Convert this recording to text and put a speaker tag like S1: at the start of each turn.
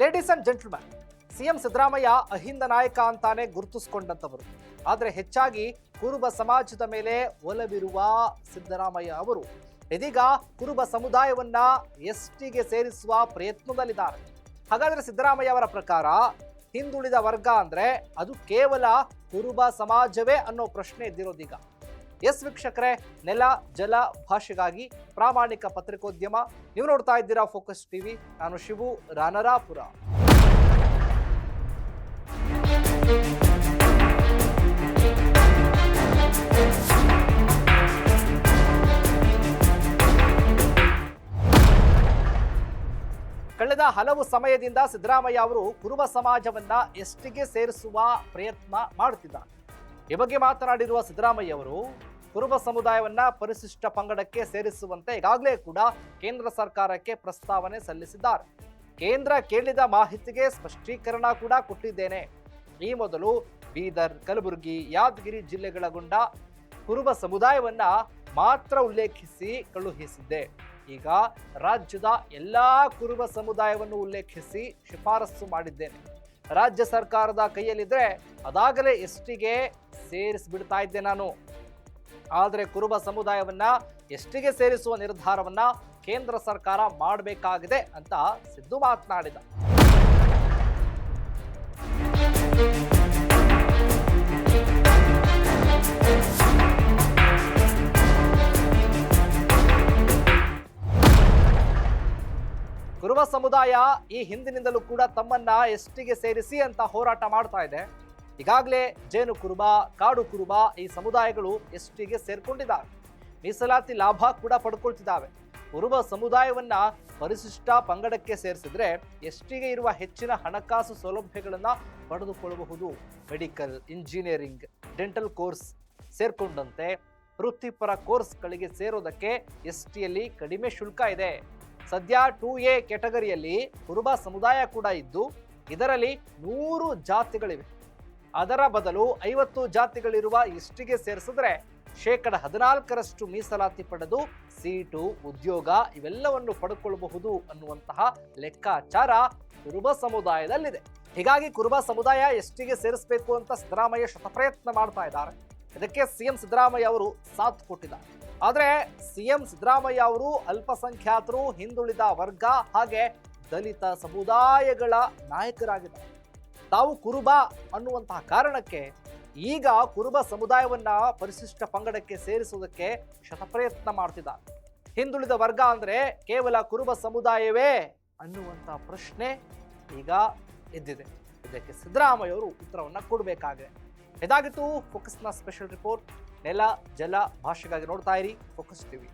S1: Ladies and gentleman, CM Siddaramaiah Ahinda ನಾಯಕ ಅಂತಾನೆ ಗುರುತಿಸಿಕೊಂಡಂತವರು. ಆದರೆ ಹೆಚ್ಚಾಗಿ ಕುರುಬ ಸಮಾಜದ ಮೇಲೆ ಒಲವಿರುವ ಸಿದ್ದರಾಮಯ್ಯ ಅವರು ಇದೀಗ ಕುರುಬ ಸಮುದಾಯವನ್ನ ಎಸ್ಟಿಗೆ ಸೇರಿಸುವ ಪ್ರಯತ್ನದಲ್ಲಿದ್ದಾರೆ. ಹಾಗಾದ್ರೆ ಸಿದ್ದರಾಮಯ್ಯ ಅವರ ಪ್ರಕಾರ ಹಿಂದುಳಿದ ವರ್ಗ ಅಂದ್ರೆ ಅದು ಕೇವಲ ಕುರುಬ ಸಮಾಜವೇ ಅನ್ನೋ ಪ್ರಶ್ನೆ ಎದ್ದಿರೋದೀಗ. ಎಸ್ ವೀಕ್ಷಕರೇ, ನೆಲ ಜಲ ಭಾಷೆಗಾಗಿ ಪ್ರಾಮಾಣಿಕ ಪತ್ರಿಕೋದ್ಯಮ. ನೀವು ನೋಡ್ತಾ ಇದ್ದೀರಾ ಫೋಕಸ್ ಟಿವಿ. ನಾನು ಶಿವು ರಾನರಾಪುರ. ಕಳೆದ ಹಲವು ಸಮಯದಿಂದ ಸಿದ್ದರಾಮಯ್ಯ ಅವರು ಕುರುಬ ಸಮಾಜವನ್ನ ಎಸ್ಟಿಗೆ ಸೇರಿಸುವ ಪ್ರಯತ್ನ ಮಾಡುತ್ತಿದ್ದಾರೆ. ಈ ಬಗ್ಗೆ ಮಾತನಾಡಿರುವ ಸಿದ್ದರಾಮಯ್ಯ ಅವರು ಕುರುಬ ಸಮುದಾಯವನ್ನ ಪರಿಶಿಷ್ಟ ಪಂಗಡಕ್ಕೆ ಸೇರಿಸುವಂತೆ ಈಗಾಗಲೇ ಕೂಡ ಕೇಂದ್ರ ಸರ್ಕಾರಕ್ಕೆ ಪ್ರಸ್ತಾವನೆ ಸಲ್ಲಿಸಿದ್ದಾರೆ. ಕೇಂದ್ರ ಕೇಳಿದ ಮಾಹಿತಿಗೆ ಸ್ಪಷ್ಟೀಕರಣ ಕೂಡ ಕೊಟ್ಟಿದ್ದೇನೆ. ಈ ಮೊದಲು ಬೀದರ್, ಕಲಬುರಗಿ, ಯಾದಗಿರಿ ಜಿಲ್ಲೆಗಳಗೊಂಡ ಕುರುಬ ಸಮುದಾಯವನ್ನ ಮಾತ್ರ ಉಲ್ಲೇಖಿಸಿ ಕಳುಹಿಸಿದ್ದೆ. ಈಗ ರಾಜ್ಯದ ಎಲ್ಲಾ ಕುರುಬ ಸಮುದಾಯವನ್ನು ಉಲ್ಲೇಖಿಸಿ ಶಿಫಾರಸು ಮಾಡಿದ್ದೇನೆ. ರಾಜ್ಯ ಸರ್ಕಾರದ ಕೈಯಲ್ಲಿದ್ರೆ ಅದಾಗಲೇ ಎಸ್ಟಿಗೆ ಸೇರಿಸಿಬಿಡ್ತಾ ಇದ್ದೆ ನಾನು. ಆದರೆ ಕುರುಬ ಸಮುದಾಯವನ್ನ ಎಸ್ಟಿಗೆ ಸೇರಿಸುವ ನಿರ್ಧಾರವನ್ನ ಕೇಂದ್ರ ಸರ್ಕಾರ ಮಾಡಬೇಕಾಗಿದೆ ಅಂತ ಸಿದ್ದು ಮಾತನಾಡಿದ. ಕುರುಬ ಸಮುದಾಯ ಈ ಹಿಂದಿನಿಂದಲೂ ಕೂಡ ತಮ್ಮನ್ನ ಎಸ್ಟಿಗೆ ಸೇರಿಸಿ ಅಂತ ಹೋರಾಟ ಮಾಡ್ತಾ ಇದೆ. ಈಗಾಗಲೇ ಜೇನು ಕುರುಬ, ಕಾಡು ಕುರುಬ ಈ ಸಮುದಾಯಗಳು ಎಸ್ಟಿಗೆ ಸೇರ್ಕೊಂಡಿದ್ದಾವೆ. ಮೀಸಲಾತಿ ಲಾಭ ಕೂಡ ಪಡ್ಕೊಳ್ತಿದ್ದಾವೆ. ಕುರುಬ ಸಮುದಾಯವನ್ನ ಪರಿಶಿಷ್ಟ ಪಂಗಡಕ್ಕೆ ಸೇರಿಸಿದ್ರೆ ಎಸ್ಟಿಗೆ ಇರುವ ಹೆಚ್ಚಿನ ಹಣಕಾಸು ಸೌಲಭ್ಯಗಳನ್ನ ಪಡೆದುಕೊಳ್ಳಬಹುದು. ಮೆಡಿಕಲ್, ಇಂಜಿನಿಯರಿಂಗ್, ಡೆಂಟಲ್ ಕೋರ್ಸ್ ಸೇರ್ಕೊಂಡಂತೆ ವೃತ್ತಿಪರ ಕೋರ್ಸ್ಗಳಿಗೆ ಸೇರೋದಕ್ಕೆ ಎಸ್ಟಿಯಲ್ಲಿ ಕಡಿಮೆ ಶುಲ್ಕ ಇದೆ. ಸದ್ಯ 2A ಕ್ಯಾಟಗರಿಯಲ್ಲಿ ಕುರುಬ ಸಮುದಾಯ ಕೂಡ ಇದ್ದು ಇದರಲ್ಲಿ 100 ಜಾತಿಗಳಿವೆ. ಅದರ ಬದಲು 50 ಜಾತಿಗಳಿರುವ ಎಸ್ಟಿಗೆ ಸೇರಿಸಿದ್ರೆ 14% ಮೀಸಲಾತಿ ಪಡೆದು ಸೀಟು, ಉದ್ಯೋಗ ಇವೆಲ್ಲವನ್ನು ಪಡೆದುಕೊಳ್ಳಬಹುದು ಅನ್ನುವಂತಹ ಲೆಕ್ಕಾಚಾರ ಕುರುಬ ಸಮುದಾಯದಲ್ಲಿದೆ. ಹೀಗಾಗಿ ಕುರುಬ ಸಮುದಾಯ ಎಸ್ಟಿಗೆ ಸೇರಿಸಬೇಕು ಅಂತ ಸಿದ್ದರಾಮಯ್ಯ ಶತಪ್ರಯತ್ನ ಮಾಡ್ತಾ ಇದ್ದಾರೆ. ಇದಕ್ಕೆ ಸಿಎಂ ಸಿದ್ದರಾಮಯ್ಯ ಅವರು ಸಾಥ್ ಕೊಟ್ಟಿದ್ದಾರೆ. ಆದರೆ ಸಿಎಂ ಸಿದ್ದರಾಮಯ್ಯ ಅವರು ಅಲ್ಪಸಂಖ್ಯಾತರು, ಹಿಂದುಳಿದ ವರ್ಗ ಹಾಗೆ ದಲಿತ ಸಮುದಾಯಗಳ ನಾಯಕರಾಗಿದ್ದಾರೆ. ತಾವು ಕುರುಬ ಅನ್ನುವಂತಹ ಕಾರಣಕ್ಕೆ ಈಗ ಕುರುಬ ಸಮುದಾಯವನ್ನ ಪರಿಶಿಷ್ಟ ಪಂಗಡಕ್ಕೆ ಸೇರಿಸುವುದಕ್ಕೆ ಶತಪ್ರಯತ್ನ ಮಾಡ್ತಿದ್ದಾರೆ. ಹಿಂದುಳಿದ ವರ್ಗ ಅಂದ್ರೆ ಕೇವಲ ಕುರುಬ ಸಮುದಾಯವೇ ಅನ್ನುವಂತಹ ಪ್ರಶ್ನೆ ಈಗ ಎದ್ದಿದೆ. ಇದಕ್ಕೆ ಸಿದ್ದರಾಮಯ್ಯ ಅವರು ಉತ್ತರವನ್ನ ಕೊಡಬೇಕಾಗಿದೆ. ಇದಾಗಿತ್ತು ಫೋಕಸ್ನ ಸ್ಪೆಷಲ್ ರಿಪೋರ್ಟ್. ನೆಲ ಜಲ ಭಾಷೆಗಾಗಿ ನೋಡ್ತಾ ಇರಿ ಫೋಕಸ್ ಟಿವಿ.